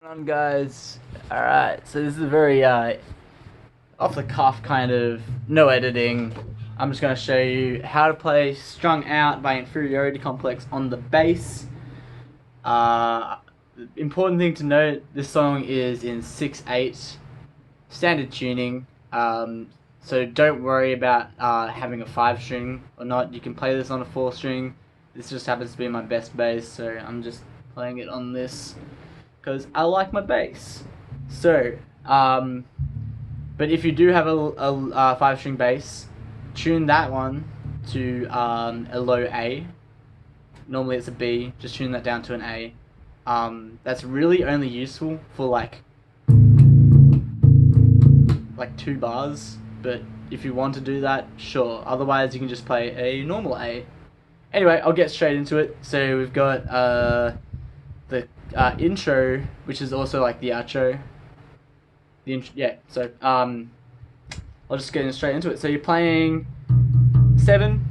On guys, alright, so this is a very off the cuff kind of, no editing. I'm just going to show you how to play Strung Out by Inferiority Complex on the bass. Important thing to note, this song is in 6/8 standard tuning, so don't worry about having a 5 string or not. You can play this on a 4 string. This just happens to be my best bass, so I'm just playing it on this because I like my bass. So, but if you do have a 5 string bass, tune that one to a low A. Normally it's a B, just tune that down to an A. That's really only useful for like 2 bars, but if you want to do that, sure. Otherwise you can just play a normal A. Anyway, I'll get straight into it. So we've got the intro, which is also like the outro. So I'll just get straight into it. So you're playing 7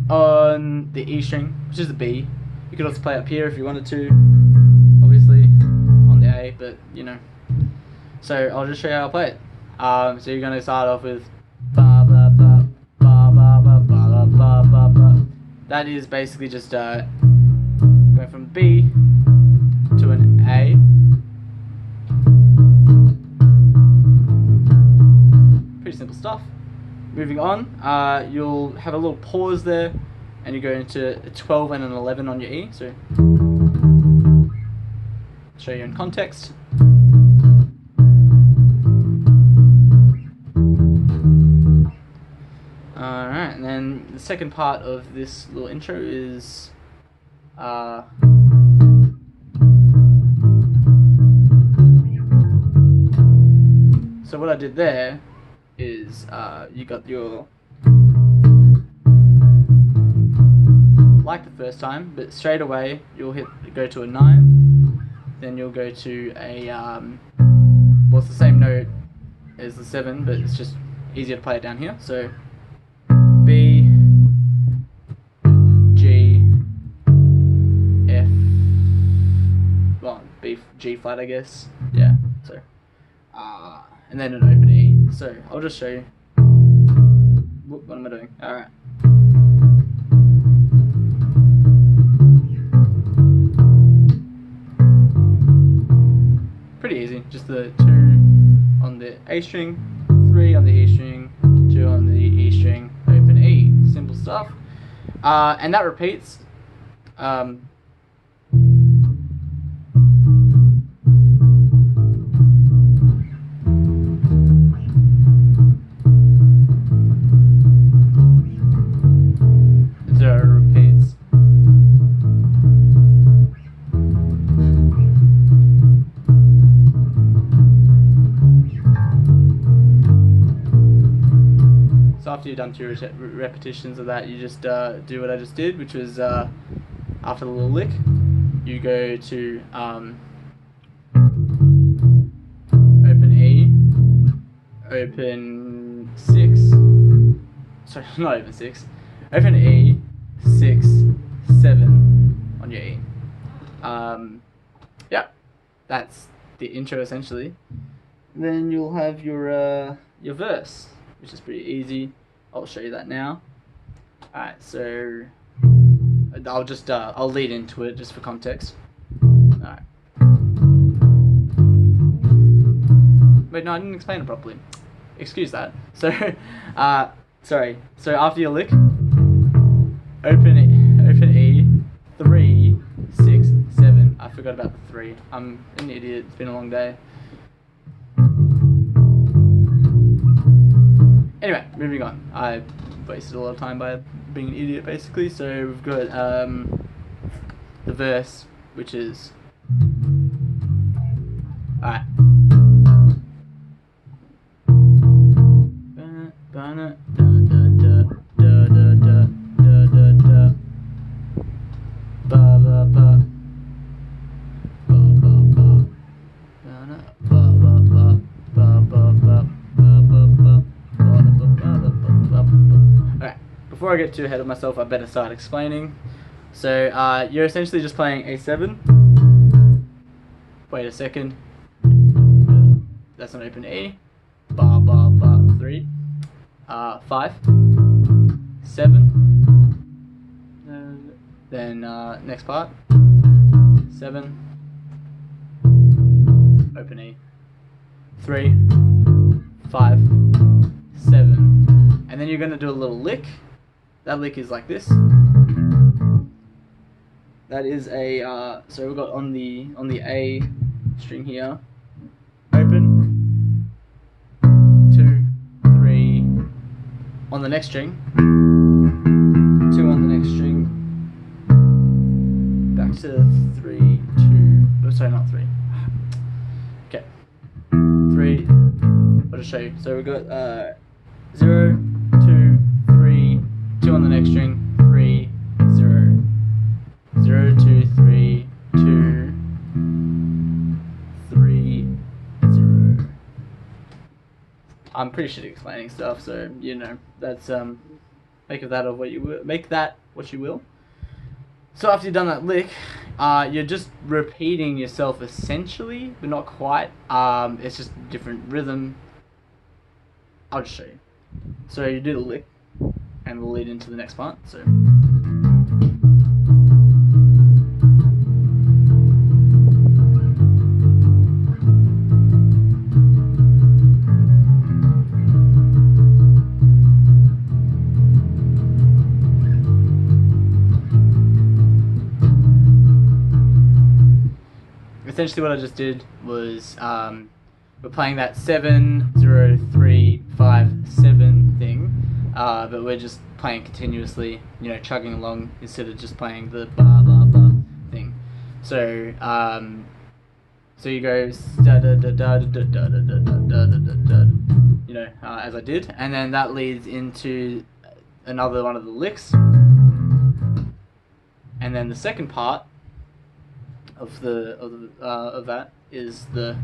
on the E string, which is the B. You could also play up here if you wanted to, obviously on the A, but you know. So I'll just show you how I play it. So you're gonna start off with ba ba ba ba ba ba ba ba ba ba. That is basically just going from B to an A. Pretty simple stuff. Moving on, you'll have a little pause there, and you go into a 12 and an 11 on your E. So, I'll show you in context. Alright, and then the second part of this little intro is so what I did there is you got your, like the first time, but straight away you'll go to a 9, then you'll go to a well, it's the same note as the 7, but it's just easier to play it down here. So B, G, F, well, B, G flat, I guess. Yeah. So and then an open E. So I'll just show you. What am I doing? Alright. Pretty easy. Just the 2 on the A string, 3 on the E string, 2 on the E string, open E. Simple stuff. And that repeats. So after you've done 2 repetitions of that, you just do what I just did, which was after the little lick, you go to open E, open 6, sorry, not open 6, open E, 6, 7 on your E. Yeah, that's the intro essentially. Then you'll have your verse, which is pretty easy. I'll show you that now. Alright, so I'll just I'll lead into it just for context. Alright. Wait, no, I didn't explain it properly. Excuse that. So sorry. So after your lick, open E, 3, 6, 7. I forgot about the 3. I'm an idiot, it's been a long day. Anyway, moving on. I wasted a lot of time by being an idiot, basically. So we've got the verse, which is alright. Before I get too ahead of myself, I better start explaining. So you're essentially just playing A7. Wait a second. that's an open E. Bar, bar, bar, 3, 5, 7. Then next part, 7, open E, 3, 5, 7, and then you're going to do a little lick. That lick is like this. That is a so we've got on the A string here, open, 2, 3 on the next string, 2 on the next string, back to 3, 2. Oh, sorry, not 3. Okay, 3. I'll just show you. So we've got 0, 2, 3, 2 on the next string, 3, 0, 0, 2, 3, 2, 3, 0. I'm pretty shitty explaining stuff, so you know that's make of that of what you will. Make that what you will. So after you've done that lick, you're just repeating yourself essentially, but not quite. It's just a different rhythm. I'll just show you. So you do the lick, and we'll lead into the next part. So. Essentially what I just did was we're playing that 7, 0, 3, 5, 7 thing, but we're just playing continuously, you know, chugging along instead of just playing the ba ba ba thing. So so you go da da da da da da da da da da da, you know, as I did, and then that leads into another one of the licks, and then the second part of that is the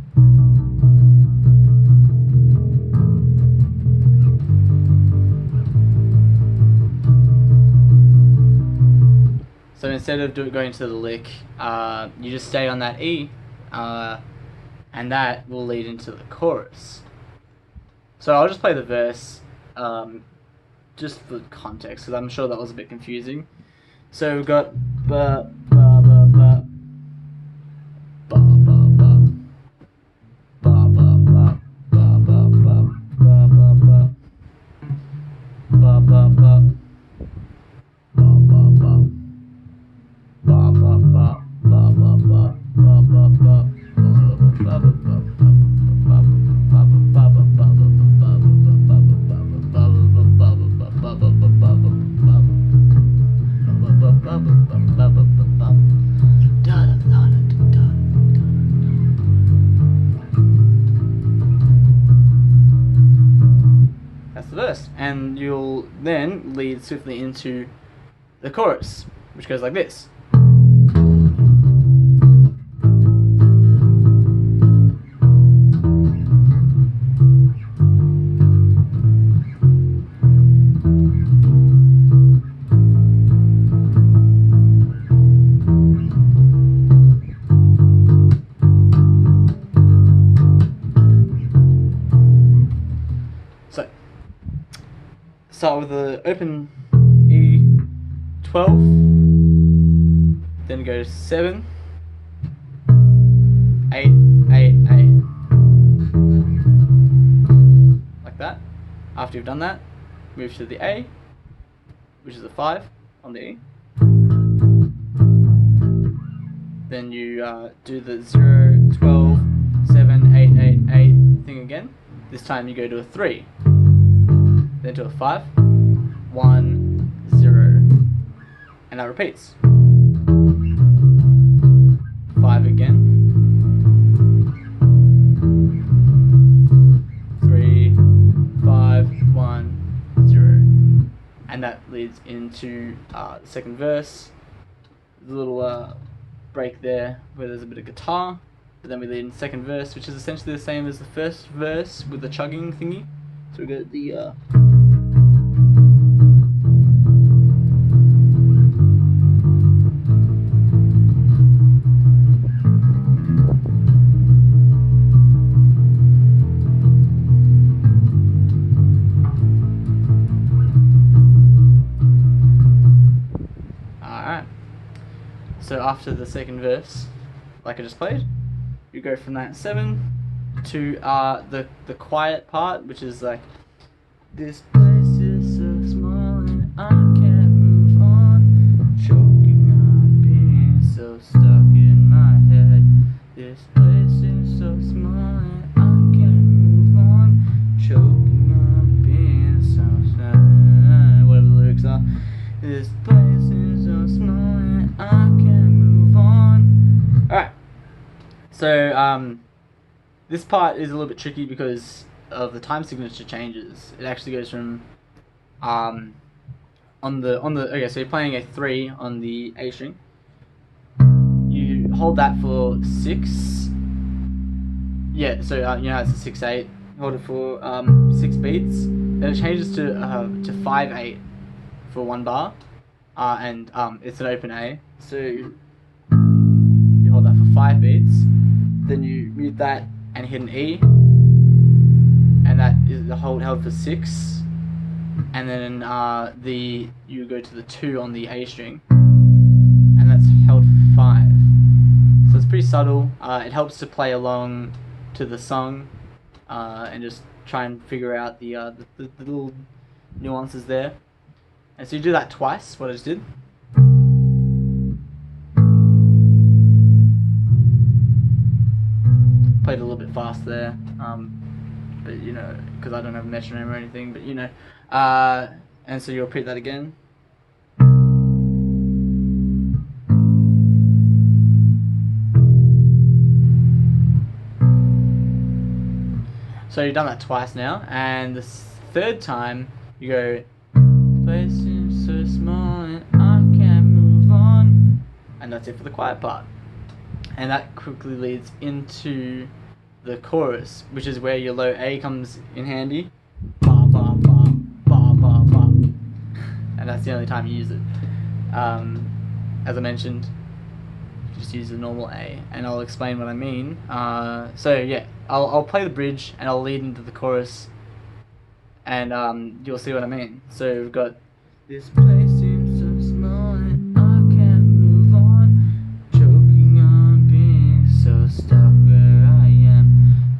so instead of going to the lick, you just stay on that E, and that will lead into the chorus. So I'll just play the verse, just for context, because I'm sure that was a bit confusing. So we've got ba ba ba ba. Ba ba ba ba ba ba ba ba ba ba ba ba ba ba ba ba ba That's the verse, and you'll then lead swiftly into the chorus, which goes like this. So, start with the open E12, then go 7, 8, 8, 8, like that. After you've done that, move to the A, which is a 5 on the E. Then you do the 0, 12, 7, 8, 8, 8 thing again. This time you go to a 3, then to a 5, 1, 0, and that repeats. 5 again, 3, 5, 1, 0, and that leads into the second verse. There's a little break there where there's a bit of guitar, but then we lead in the second verse, which is essentially the same as the first verse with the chugging thingy. So we got the after the second verse, like I just played, you go from that 7 to the quiet part, which is like, this place is so small and I can't move on, choking on being so stuck in my head. This place is so small and I can't move on, choking on being so sad. Whatever the lyrics are. This place is so small and I can't move on. Alright. So, this part is a little bit tricky because of the time signature changes. It actually goes from, okay, so you're playing a 3 on the A string. You hold that for 6. Yeah, so, you know, it's a 6/8. Hold it for, 6 beats. Then it changes to 5/8 for 1 bar. And it's an open A. So, you hold that for 5 beats. Then you mute that and hit an E, and that is the held for 6, and then you go to the 2 on the A string, and that's held for 5. So it's pretty subtle. It helps to play along to the song, and just try and figure out the little nuances there. And so you do that twice, what I just did. Played a little bit fast there, but you know, because I don't have a metronome or anything, but you know, and so you'll repeat that again. So you've done that twice now, and the third time you go, place seems so small and I can't move on, and that's it for the quiet part. And that quickly leads into the chorus, which is where your low A comes in handy. Ba ba ba ba ba ba, and that's the only time you use it. As I mentioned, you just use the normal A, and I'll explain what I mean. So yeah, I'll play the bridge and I'll lead into the chorus, and you'll see what I mean. So we've got, this place seems so small and I can't move on, choking on being so stuck where I am.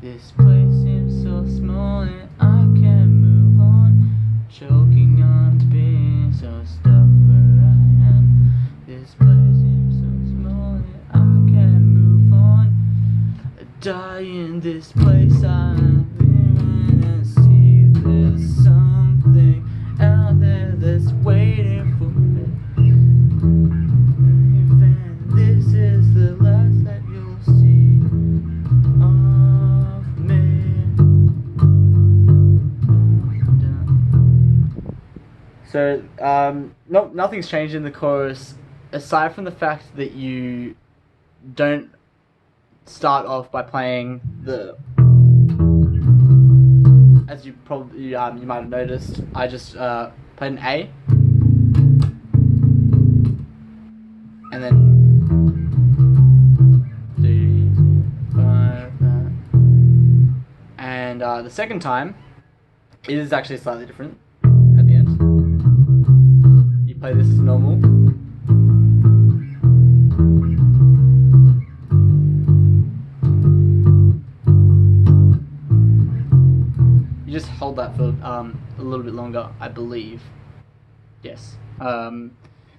This place seems so small and I can't move on, choking on being so stuck where I am. This place seems so small and I can't move on, I die in this place I'm in, and see if there's something out there that's waiting for me. And this is the last that you'll see of me. So, nothing's changed in the chorus aside from the fact that you don't start off by playing the, as you probably you might have noticed, I just played an A, and then 3, 5, and the second time it is actually slightly different. At the end, you play this as normal. Just hold that for a little bit longer, I believe. Yes.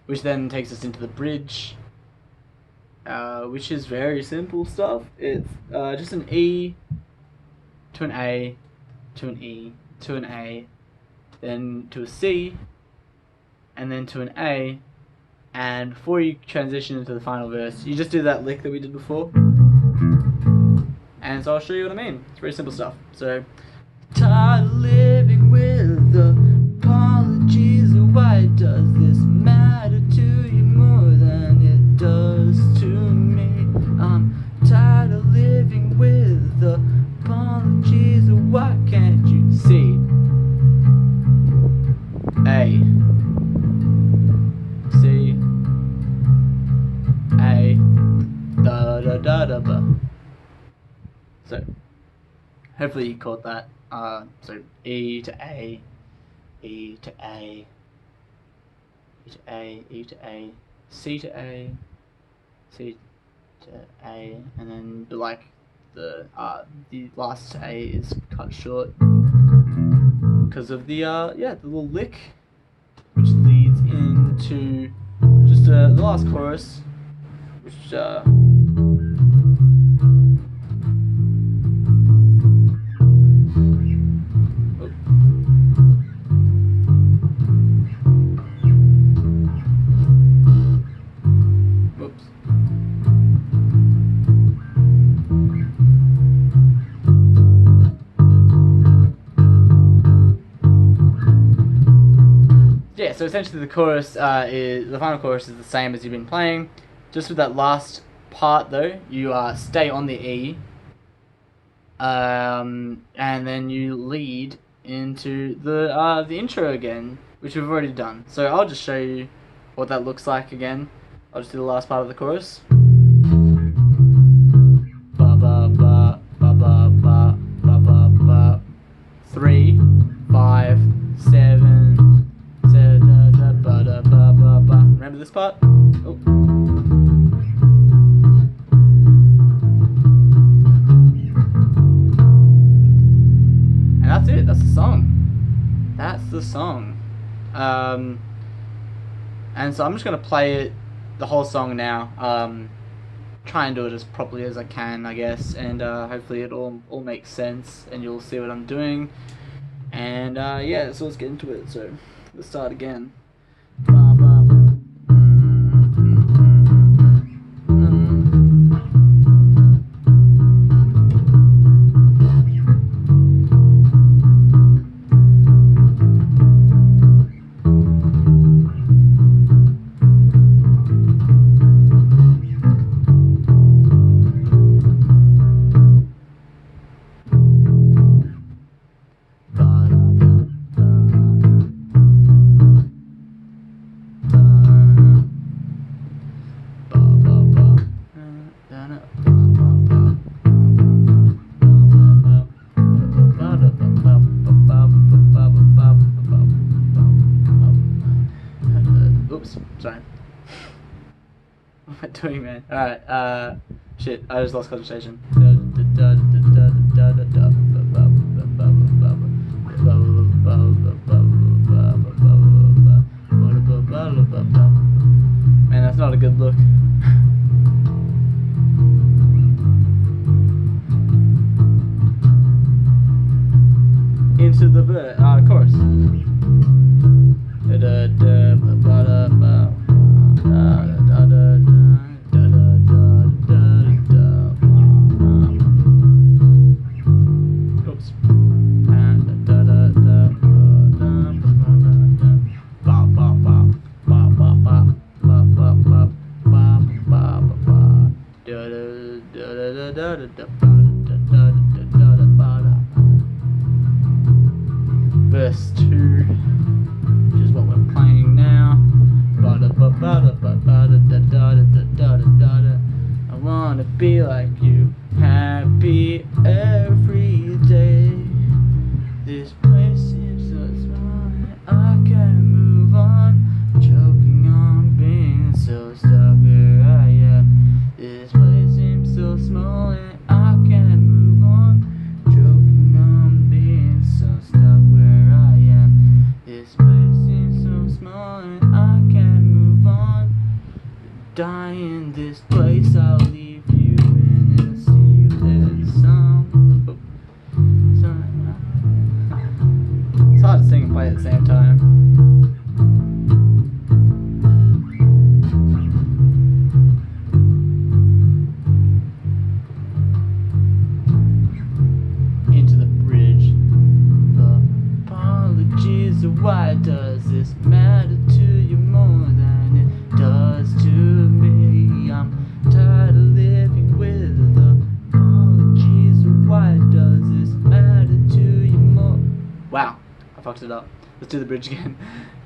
Which then takes us into the bridge, which is very simple stuff. It's just an E to an A to an E to an A, then to a C, and then to an A. And before you transition into the final verse, you just do that lick that we did before. And so I'll show you what I mean. It's very simple stuff. So, tired of living with the apologies. Why does this matter to you more than it does to me? I'm tired of living with the apologies. Why can't you see? A, C, A, da da da da da. So, hopefully you caught that. So E to A, E to A, E to A, E to A, C to A, C to A, and then like the last A is cut short because of the the little lick, which leads into just the last chorus, which whoops. Yeah, so essentially the final chorus is the same as you've been playing. Just with that last part though, you stay on the E, and then you lead into the intro again, which we've already done. So I'll just show you what that looks like again. I'll just do the last part of the chorus. Ba ba ba ba ba ba ba ba ba. 3, 5, 7. Remember this part? Oh. And that's it. That's the song. That's the song. And so I'm just gonna play it, the whole song now. Try and do it as properly as I can, I guess, and hopefully it all makes sense, and you'll see what I'm doing. And yeah, so let's get into it. So let's start again. Oops, sorry. What am I doing, man? Alright, shit, I just lost concentration. Man, that's not a good look. Into the chorus. Oops. Verse 2, which is what we're playing now. I wanna be like you, happy every day. This place seems so small, I can't move on. Choking on being so stuck where I am. This place seems so small and I can't move on. Choking on being so stuck where I am. This place seems so small and I can't move on. Die in this place, I'll leave you in a sealess song. It's hard to sing and play at the same time. Into the bridge. The apologies, why does this matter to you more than it does to me? I'm tired of living with the apologies, why does this matter to you more? Wow, I fucked it up. Let's do the bridge again.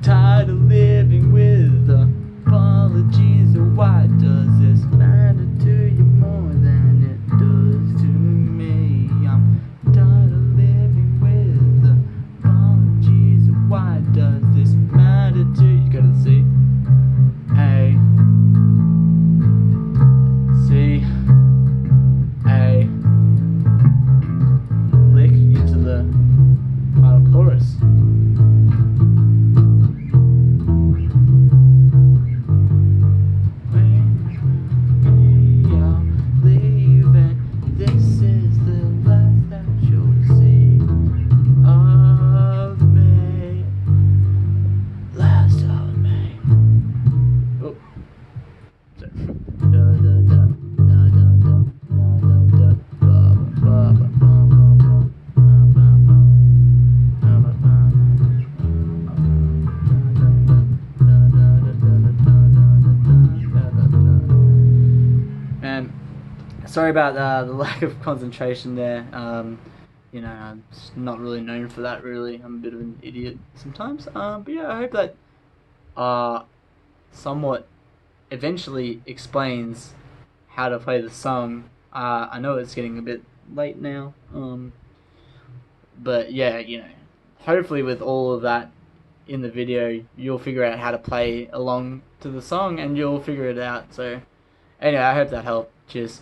Tired of living with the apologies, why does this matter to you more than it does to me? I'm tired of living with the apologies, why does this matter to you? You gotta see. Hey, sorry about the lack of concentration there. You know, I'm just not really known for that. Really, I'm a bit of an idiot sometimes. But yeah, I hope that somewhat eventually explains how to play the song. I know it's getting a bit late now. But yeah, you know, hopefully with all of that in the video, you'll figure out how to play along to the song and you'll figure it out. So anyway, I hope that helped. Cheers.